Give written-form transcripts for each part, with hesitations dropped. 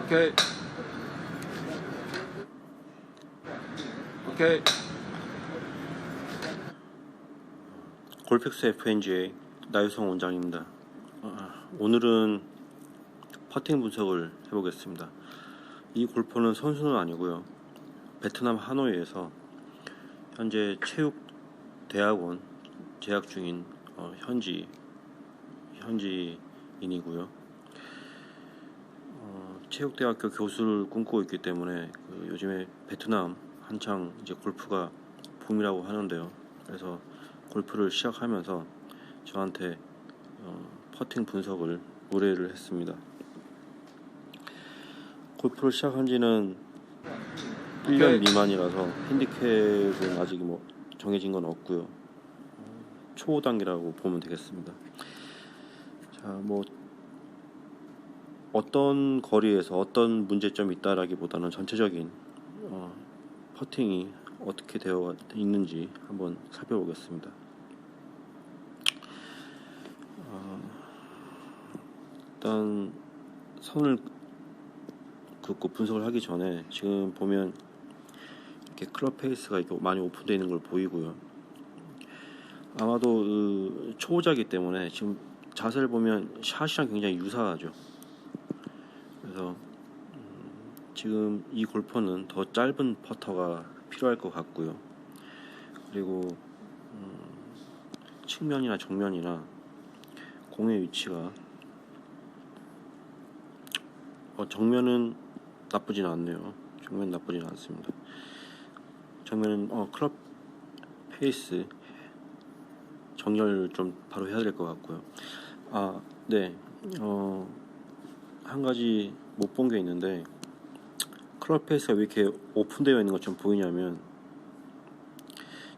오케이. 오케이. 골픽스 FNG의 나유성 원장입니다. 오늘은 퍼팅 분석을 해보겠습니다. 이 골퍼는 선수는 아니고요. 베트남 하노이에서 현재 체육대학원 재학 중인 현지인이고요. 체육대학교 교수를 꿈꾸고 있기 때문에 요즘에 베트남 한창 이제 골프가 붐이라고 하는데요. 그래서 골프를 시작하면서 저한테 퍼팅 분석을 의뢰를 했습니다. 골프를 시작한 지는 1년 미만이라서 핸디캡은 아직 정해진 건 없고요. 초 단계라고 보면 되겠습니다. 자, 어떤 거리에서 어떤 문제점이 있다라기보다는 전체적인 퍼팅이 어떻게 되어 있는지 한번 살펴보겠습니다. 일단 선을 긋고 분석을 하기 전에 지금 보면 이렇게 클럽 페이스가 이렇게 많이 오픈되어 있는 걸 보이고요. 아마도 초보자이기 때문에 지금 자세를 보면 샷이랑 굉장히 유사하죠. 그래서 지금 이 골퍼는 더 짧은 퍼터가 필요할 것 같고요. 그리고 측면이나 정면이나 공의 위치가 정면은 나쁘진 않네요. 정면 나쁘진 않습니다. 정면은 클럽 페이스 정렬 좀 바로 해야 될 것 같고요. 네. 한 가지 못 본 게 있는데 클럽 페이스가 왜 이렇게 오픈되어 있는 것처럼 보이냐면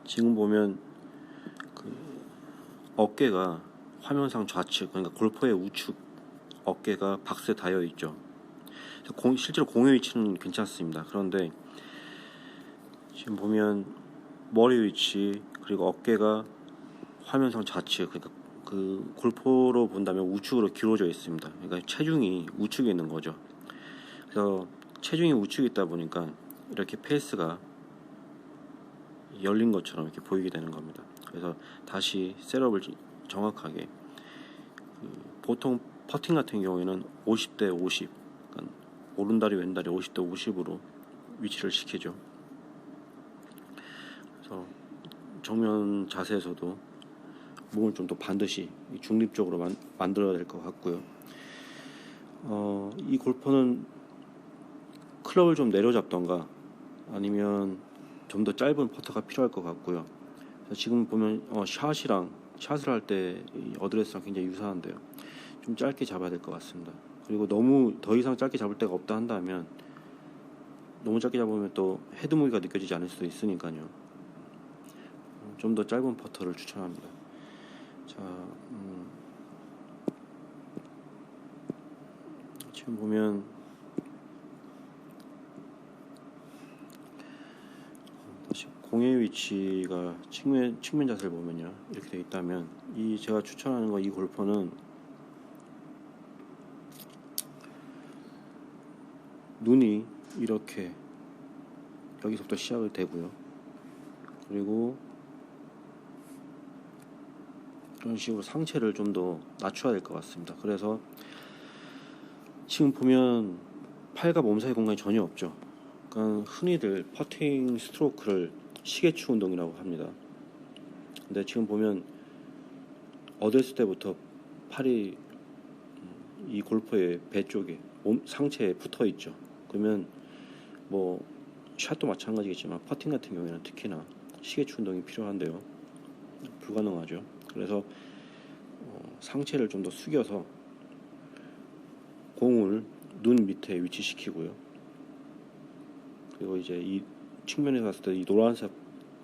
지금 보면 어깨가 화면상 좌측, 그러니까 골퍼의 우측 어깨가 박스에 닿여 있죠. 실제로 공의 위치는 괜찮습니다. 그런데 지금 보면 머리 위치 그리고 어깨가 화면상 좌측, 그러니까 그 골퍼로 본다면 우측으로 기울어져 있습니다. 그러니까 체중이 우측에 있는 거죠. 그래서 체중이 우측에 있다 보니까 이렇게 페이스가 열린 것처럼 이렇게 보이게 되는 겁니다. 그래서 다시 셋업을 정확하게 보통 퍼팅 같은 경우에는 50대 50, 그러니까 오른다리 왼다리 50대 50으로 위치를 시키죠. 그래서 정면 자세에서도 몸을 좀 더 반드시 중립적으로 만들어야 될 것 같고요. 이 골퍼는 클럽을 좀 내려잡던가 아니면 좀 더 짧은 퍼터가 필요할 것 같고요. 지금 보면 샷을 할 때 어드레스랑 굉장히 유사한데요. 좀 짧게 잡아야 될 것 같습니다. 그리고 너무 더 이상 짧게 잡을 데가 없다 한다면 너무 짧게 잡으면 또 헤드 무게가 느껴지지 않을 수도 있으니까요. 좀 더 짧은 퍼터를 추천합니다. 자, 지금 보면 다시 공의 위치가 측면 자세를 보면요, 이렇게 되어 있다면 제가 추천하는 이 골퍼는 눈이 이렇게 여기서부터 시작을 되고요. 그리고 이런 식으로 상체를 좀 더 낮춰야 될 것 같습니다. 그래서 지금 보면 팔과 몸 사이 공간이 전혀 없죠. 그러니까 흔히들 퍼팅 스트로크를 시계추 운동이라고 합니다. 근데 지금 보면 어렸을 때부터 팔이 이 골퍼의 배 쪽에 상체에 붙어 있죠. 그러면 샷도 마찬가지겠지만 퍼팅 같은 경우에는 특히나 시계추 운동이 필요한데요. 불가능하죠. 그래서 상체를 좀 더 숙여서 공을 눈 밑에 위치시키고요. 그리고 이제 이 측면에서 봤을 때 이 노란색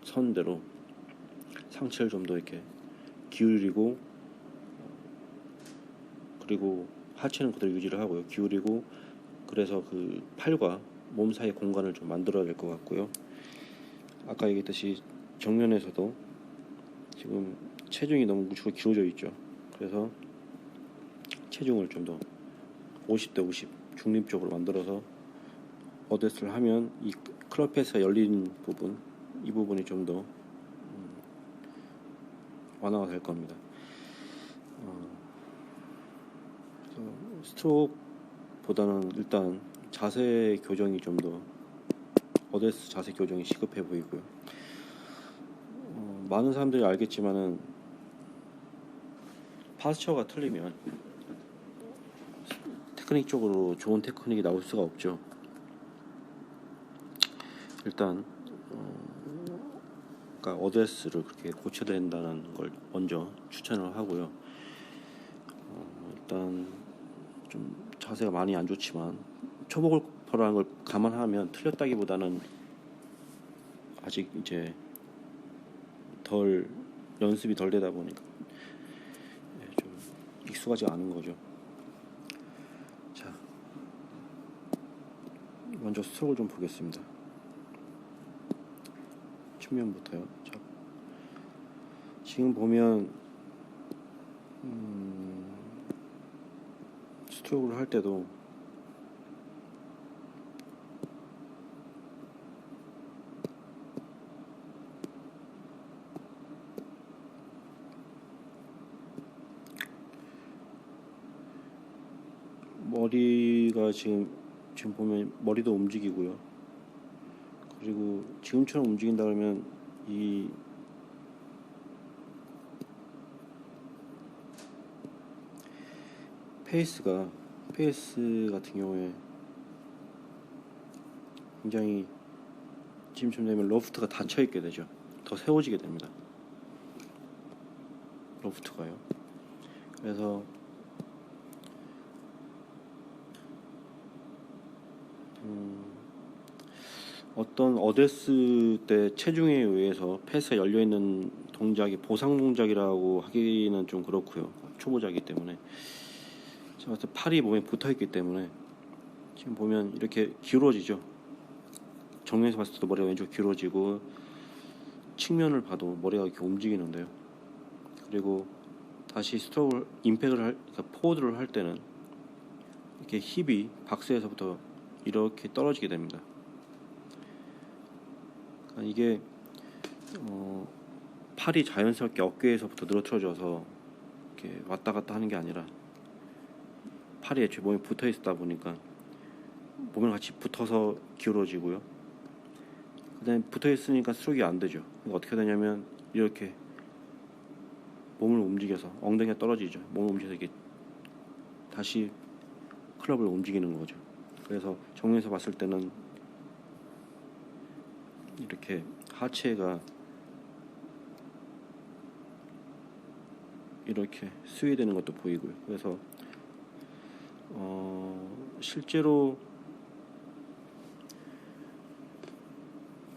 선대로 상체를 좀 더 이렇게 기울이고, 그리고 하체는 그대로 유지를 하고요. 기울이고, 그래서 그 팔과 몸 사이 공간을 좀 만들어야 될 것 같고요. 아까 얘기했듯이 정면에서도 지금 체중이 너무 우측으로 기울어져 있죠. 그래서 체중을 좀 더 50대 50 중립적으로 만들어서 어드레스를 하면 이 클럽 페이스가 열린 부분, 이 부분이 좀 더 완화가 될 겁니다. 그래서 스트로크보다는 일단 자세 교정이 좀 더 어드레스 자세 교정이 시급해 보이고요. 많은 사람들이 알겠지만은 파스처가 틀리면 테크닉적으로 좋은 테크닉이 나올 수가 없죠. 일단 그러니까 어드레스를 그렇게 고쳐야 된다는 걸 먼저 추천을 하고요. 일단 좀 자세가 많이 안 좋지만 초보 골퍼라는 걸 감안하면 틀렸다기보다는 아직 이제 덜 연습이 덜 되다 보니까 좀 익숙하지 않은 거죠. 자, 먼저 스트로크를 좀 보겠습니다. 측면부터요. 자, 지금 보면 스트로크를 할 때도 머리가 지금 보면 머리도 움직이고요. 그리고 지금처럼 움직인다 그러면 이 페이스 같은 경우에 굉장히 지금쯤 되면 로프트가 닫혀 있게 되죠. 더 세워지게 됩니다. 로프트가요. 그래서 어떤 어드레스 때 체중에 의해서 페이스가 열려있는 동작이 보상 동작이라고 하기는 좀 그렇고요. 초보자이기 때문에 제가 팔이 몸에 붙어있기 때문에 지금 보면 이렇게 기울어지죠. 정면에서 봤을 때도 머리가 왼쪽 기울어지고 측면을 봐도 머리가 이렇게 움직이는데요. 그리고 다시 스트로크를 그러니까 포워드를 할 때는 이렇게 힙이 박스에서부터 이렇게 떨어지게 됩니다. 그러니까 이게 팔이 자연스럽게 어깨에서부터 늘어뜨려져서 이렇게 왔다 갔다 하는 게 아니라 팔이 애초에 몸에 붙어 있다 보니까 몸이랑 같이 붙어서 기울어지고요. 그다음에 붙어 있으니까 스트로크가 안 되죠. 그러니까 어떻게 되냐면 이렇게 몸을 움직여서 엉덩이가 떨어지죠. 몸을 움직여서 이렇게 다시 클럽을 움직이는 거죠. 그래서 정면에서 봤을 때는 이렇게 하체가 이렇게 스웨이되는 것도 보이고요. 그래서 실제로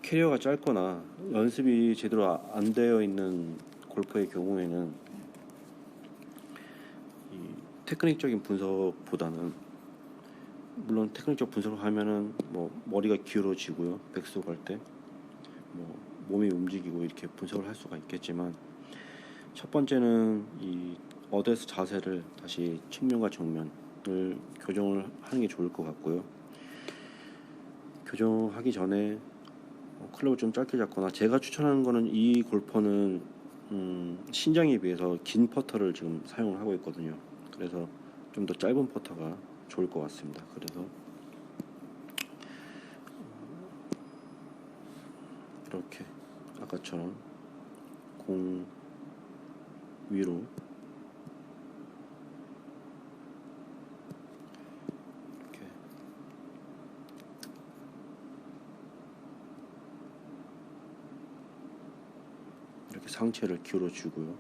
캐리어가 짧거나 연습이 제대로 안 되어 있는 골퍼의 경우에는 이 테크닉적인 분석보다는, 물론 테크닉적 분석을 하면은 뭐 머리가 기울어지고요, 백스윙 할 때 뭐 몸이 움직이고 이렇게 분석을 할 수가 있겠지만, 첫 번째는 이 어드레스 자세를 다시 측면과 정면을 교정을 하는 게 좋을 것 같고요. 교정하기 전에 클럽을 좀 짧게 잡거나, 제가 추천하는 거는 이 골퍼는 신장에 비해서 긴 퍼터를 지금 사용을 하고 있거든요. 그래서 좀 더 짧은 퍼터가 좋을 것 같습니다. 그래서 이렇게 아까처럼 공 위로 이렇게 상체를 기울여 주고요.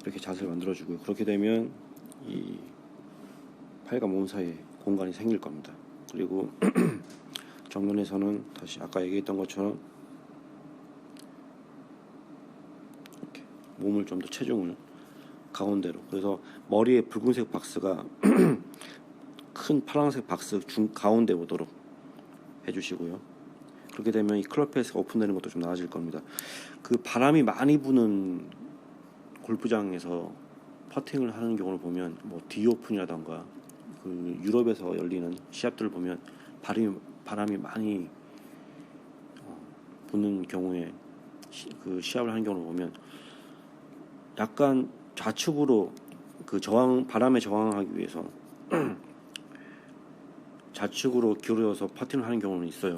이렇게 자세를 만들어 주고요. 그렇게 되면 이 팔과 몸 사이에 공간이 생길 겁니다. 그리고 정면에서는 다시 아까 얘기했던 것처럼 이렇게 몸을 좀 더 체중을 가운데로, 그래서 머리에 붉은색 박스가 큰 파란색 박스 중 가운데 오도록 해주시고요. 그렇게 되면 이 클럽 페이스가 오픈되는 것도 좀 나아질 겁니다. 그 바람이 많이 부는 골프장에서 퍼팅을 하는 경우를 보면 뭐 디오픈이라던가 그 유럽에서 열리는 시합들을 보면 바람이 많이 부는 경우에 그 시합을 하는 경우를 보면 약간 좌측으로 그 바람에 저항하기 위해서 좌측으로 기울여서 퍼팅을 하는 경우는 있어요.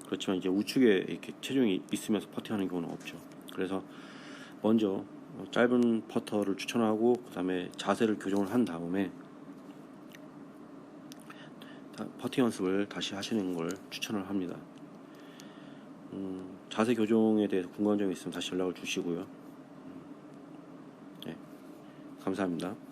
그렇지만 이제 우측에 이렇게 체중이 있으면서 퍼팅하는 경우는 없죠. 그래서 먼저 짧은 퍼터를 추천하고 그 다음에 자세를 교정을 한 다음에 퍼팅 연습을 다시 하시는 걸 추천을 합니다. 자세 교정에 대해서 궁금한 점이 있으면 다시 연락을 주시고요. 네, 감사합니다.